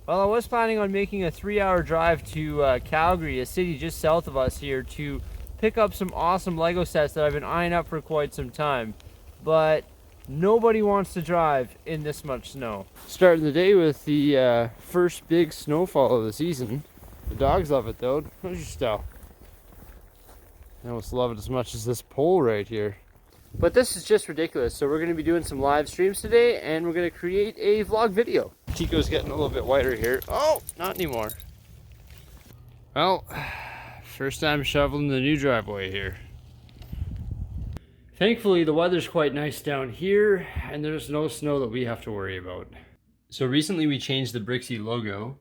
Well, I was planning on making a 3-hour drive to Calgary, a city just south of us here, to pick up some awesome Lego sets that I've been eyeing up for quite some time. But nobody wants to drive in this much snow. Starting the day with the first big snowfall of the season. The dogs love it though. How's your style? I almost love it as much as this pole right here. But this is just ridiculous. So we're going to be doing some live streams today, and we're going to create a vlog video. Tico's getting a little bit whiter here. Oh, not anymore. Well, first time shoveling the new driveway here. Thankfully, the weather's quite nice down here, and there's no snow that we have to worry about. So recently we changed the Bricksie logo,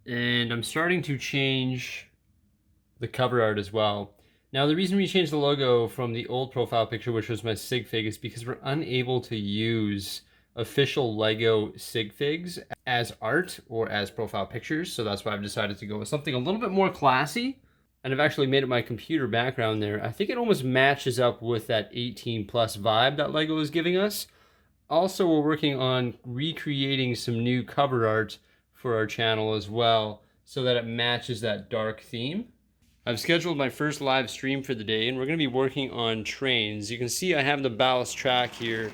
and I'm starting to change the cover art as well. Now, the reason we changed the logo from the old profile picture, which was my sig fig, is because we're unable to use official Lego sig figs as art or as profile pictures. So that's why I've decided to go with something a little bit more classy. And I've actually made it my computer background there. I think it almost matches up with that 18 plus vibe that Lego is giving us. Also, we're working on recreating some new cover art for our channel as well, so that it matches that dark theme. I've scheduled my first live stream for the day, and we're going to be working on trains. You can see I have the ballast track here.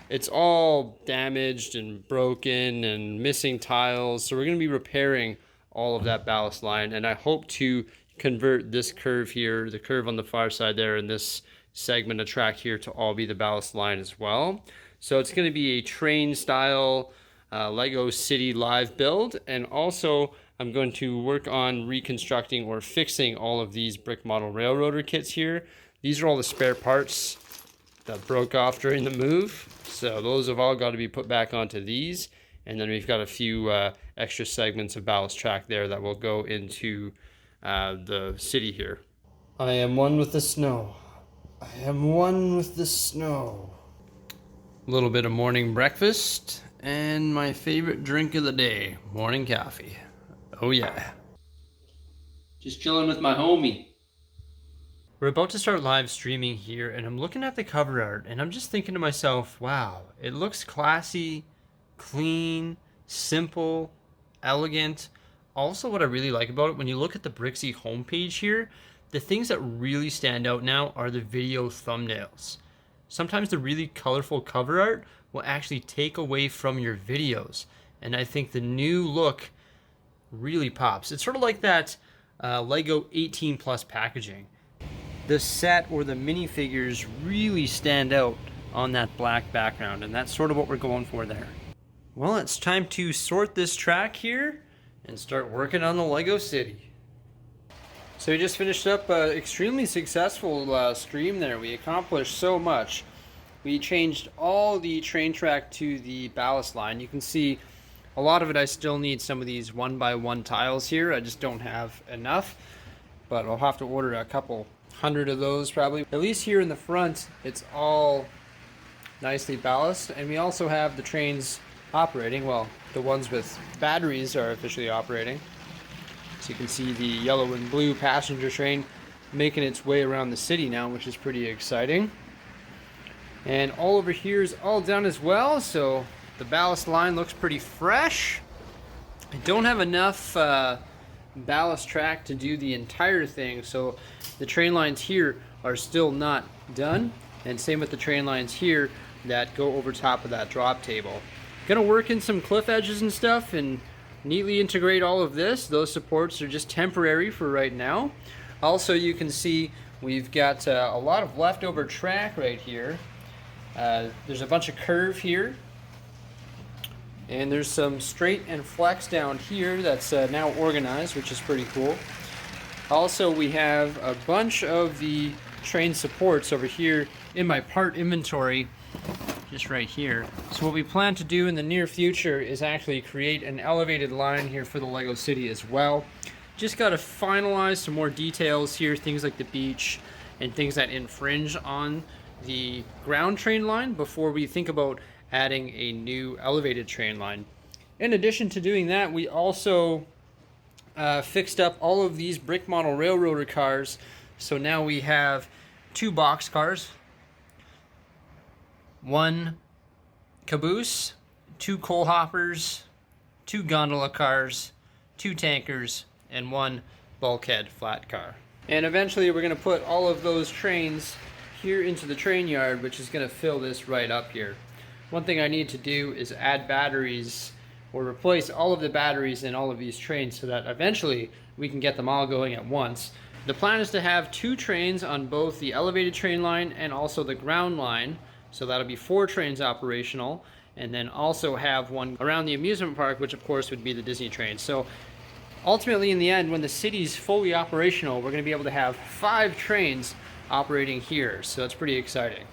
It's all damaged and broken and missing tiles, so we're going to be repairing all of that ballast line, and I hope to convert this curve here, the curve on the far side there, and this segment of track here to all be the ballast line as well. So it's going to be a train style Lego City live build, and also I'm going to work on reconstructing or fixing all of these brick model railroader kits here. These are all the spare parts that broke off during the move, so those have all got to be put back onto these, and then we've got a few extra segments of ballast track there that will go into the city here. I am one with the snow. I am one with the snow. A little bit of morning breakfast and my favorite drink of the day, morning coffee. Oh yeah. Just chilling with my homie. We're about to start live streaming here, and I'm looking at the cover art and I'm just thinking to myself, wow, it looks classy, clean, simple, elegant. Also, what I really like about it, when you look at the Bricksie homepage here, the things that really stand out now are the video thumbnails. Sometimes the really colorful cover art will actually take away from your videos, and I think the new look really pops. It's sort of like that Lego 18 plus packaging. The set or the minifigures really stand out on that black background, and that's sort of what we're going for there. Well, it's time to sort this track here and start working on the Lego City. So we just finished up an extremely successful stream there. We accomplished so much. We changed all the train track to the ballast line. You can see a lot of it, I still need some of these 1x1 tiles here. I just don't have enough, but I'll have to order a couple hundred of those probably. At least here in the front, it's all nicely ballast, and we also have the trains operating. Well, the ones with batteries are officially operating. So you can see the yellow and blue passenger train making its way around the city now, which is pretty exciting. And all over here is all done as well, so the ballast line looks pretty fresh. I don't have enough ballast track to do the entire thing, so the train lines here are still not done, and same with the train lines here that go over top of that drop table. Gonna work in some cliff edges and stuff and neatly integrate all of this. Those supports are just temporary for right now. Also, you can see we've got a lot of leftover track right here. There's a bunch of curve here, and there's some straight and flex down here that's now organized, which is pretty cool. Also, we have a bunch of the train supports over here in my part inventory, just right here. So what we plan to do in the near future is actually create an elevated line here for the Lego City as well. Just got to finalize some more details here, things like the beach and things that infringe on the ground train line before we think about adding a new elevated train line. In addition to doing that, we also fixed up all of these brick model railroader cars. So now we have 2 box cars, 1 caboose, 2 coal hoppers, 2 gondola cars, 2 tankers, and 1 bulkhead flat car. And eventually we're going to put all of those trains here into the train yard, which is going to fill this right up here. One thing I need to do is add batteries or replace all of the batteries in all of these trains so that eventually we can get them all going at once. The plan is to have 2 trains on both the elevated train line and also the ground line, so that'll be 4 trains operational, and then also have one around the amusement park, which of course would be the Disney train. So ultimately in the end, when the city's fully operational, we're going to be able to have 5 trains operating here, so it's pretty exciting.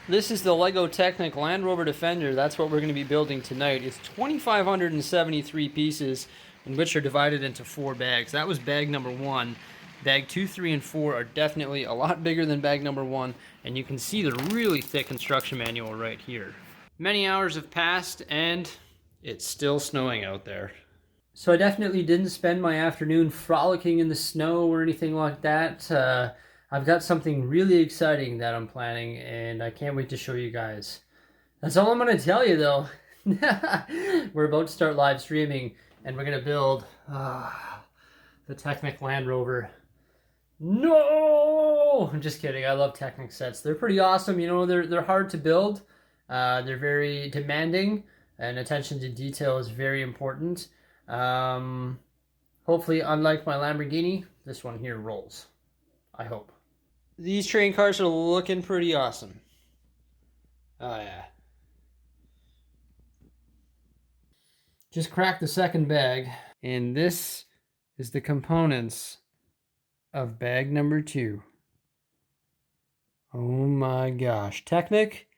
This is the Lego Technic Land Rover Defender. That's what we're going to be building tonight. It's 2,573 pieces, in which are divided into 4 bags. That was bag number 1. Bag 2, 3, and 4 are definitely a lot bigger than bag number 1, and you can see the really thick construction manual right here. Many hours have passed, and it's still snowing out there. So I definitely didn't spend my afternoon frolicking in the snow or anything like that. I've got something really exciting that I'm planning, and I can't wait to show you guys. That's all I'm going to tell you, though. We're about to start live streaming, and we're going to build the Technic Land Rover. No! I'm just kidding. I love Technic sets. They're pretty awesome. You know, they're hard to build. They're very demanding, and attention to detail is very important. Hopefully, unlike my Lamborghini, this one here rolls. I hope. These train cars are looking pretty awesome. Oh yeah. Just cracked the second bag, and this is the components of bag number 2. Oh my gosh. Technic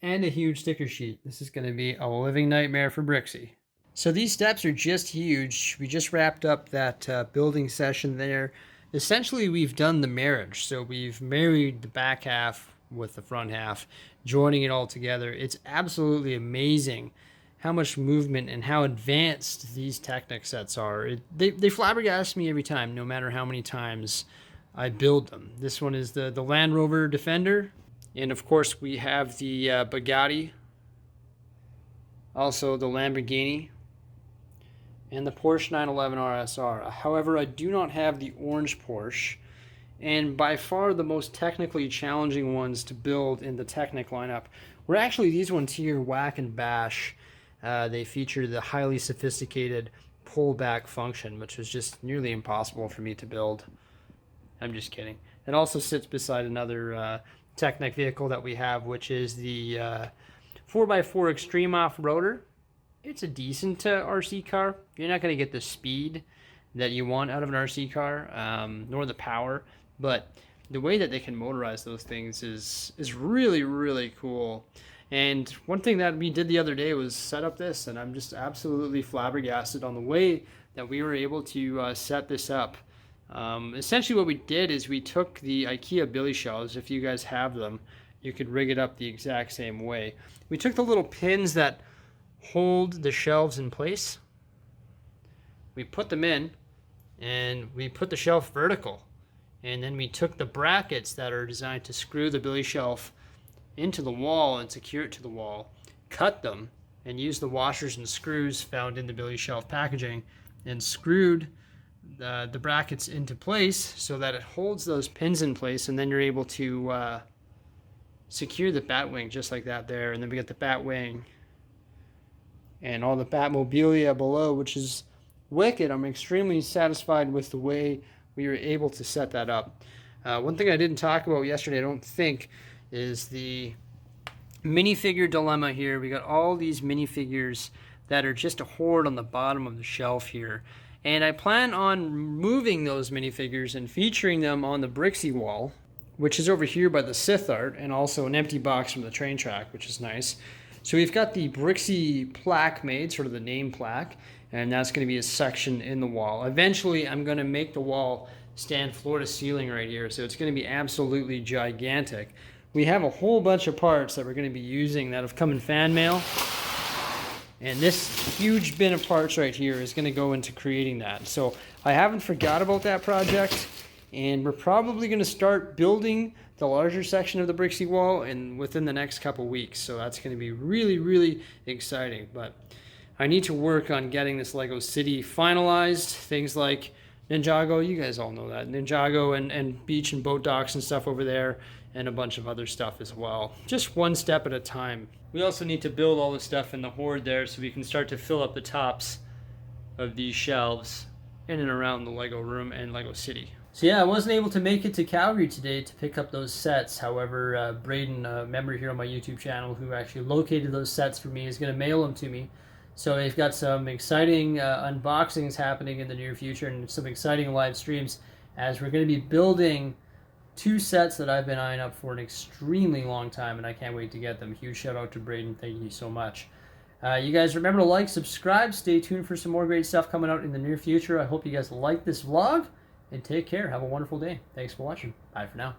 and a huge sticker sheet. This is going to be a living nightmare for Bricksie. So these steps are just huge. We just wrapped up that building session there. Essentially, we've done the marriage. So we've married the back half with the front half, joining it all together. It's absolutely amazing how much movement and how advanced these Technic sets are. They flabbergast me every time, no matter how many times I build them. This one is the Land Rover Defender. And of course, we have the Bugatti, also the Lamborghini, and the Porsche 911 RSR. However, I do not have the orange Porsche, and by far the most technically challenging ones to build in the Technic lineup were actually these ones here, Whack and Bash. They feature the highly sophisticated pullback function, which was just nearly impossible for me to build. I'm just kidding. It also sits beside another Technic vehicle that we have, which is the 4x4 Extreme Off-Roader. It's a decent RC car. You're not going to get the speed that you want out of an RC car, nor the power, but the way that they can motorize those things is really, really cool. And one thing that we did the other day was set up this, and I'm just absolutely flabbergasted on the way that we were able to set this up. Essentially what we did is we took the IKEA billy shelves. If you guys have them, you could rig it up the exact same way. We took the little pins that hold the shelves in place, we put them in, and we put the shelf vertical, and then we took the brackets that are designed to screw the billy shelf into the wall and secure it to the wall, cut them, and used the washers and screws found in the billy shelf packaging, and screwed the brackets into place so that it holds those pins in place, and then you're able to secure the bat wing just like that there. And then we got the bat wing and all the Batmobilia below, which is wicked. I'm extremely satisfied with the way we were able to set that up. One thing I didn't talk about yesterday, I don't think, is the minifigure dilemma here. We got all these minifigures that are just a horde on the bottom of the shelf here. And I plan on moving those minifigures and featuring them on the Bricksie wall, which is over here by the Sith art, and also an empty box from the train track, which is nice. So we've got the Bricksie plaque made, sort of the name plaque, and that's going to be a section in the wall. Eventually, I'm going to make the wall stand floor to ceiling right here, so it's going to be absolutely gigantic. We have a whole bunch of parts that we're going to be using that have come in fan mail, and this huge bin of parts right here is going to go into creating that. So I haven't forgot about that project, and we're probably going to start building the larger section of the Bricksie wall and within the next couple weeks. So that's going to be really, really exciting. But I need to work on getting this Lego City finalized. Things like Ninjago, you guys all know that. Ninjago and beach and boat docks and stuff over there, and a bunch of other stuff as well. Just one step at a time. We also need to build all the stuff in the hoard there so we can start to fill up the tops of these shelves in and around the Lego room and Lego City. So yeah, I wasn't able to make it to Calgary today to pick up those sets. However, Braden, a member here on my YouTube channel who actually located those sets for me, is going to mail them to me. So they've got some exciting unboxings happening in the near future and some exciting live streams as we're going to be building 2 sets that I've been eyeing up for an extremely long time, and I can't wait to get them. Huge shout out to Braden. Thank you so much. You guys remember to like, subscribe, stay tuned for some more great stuff coming out in the near future. I hope you guys like this vlog, and take care. Have a wonderful day. Thanks for watching. Bye for now.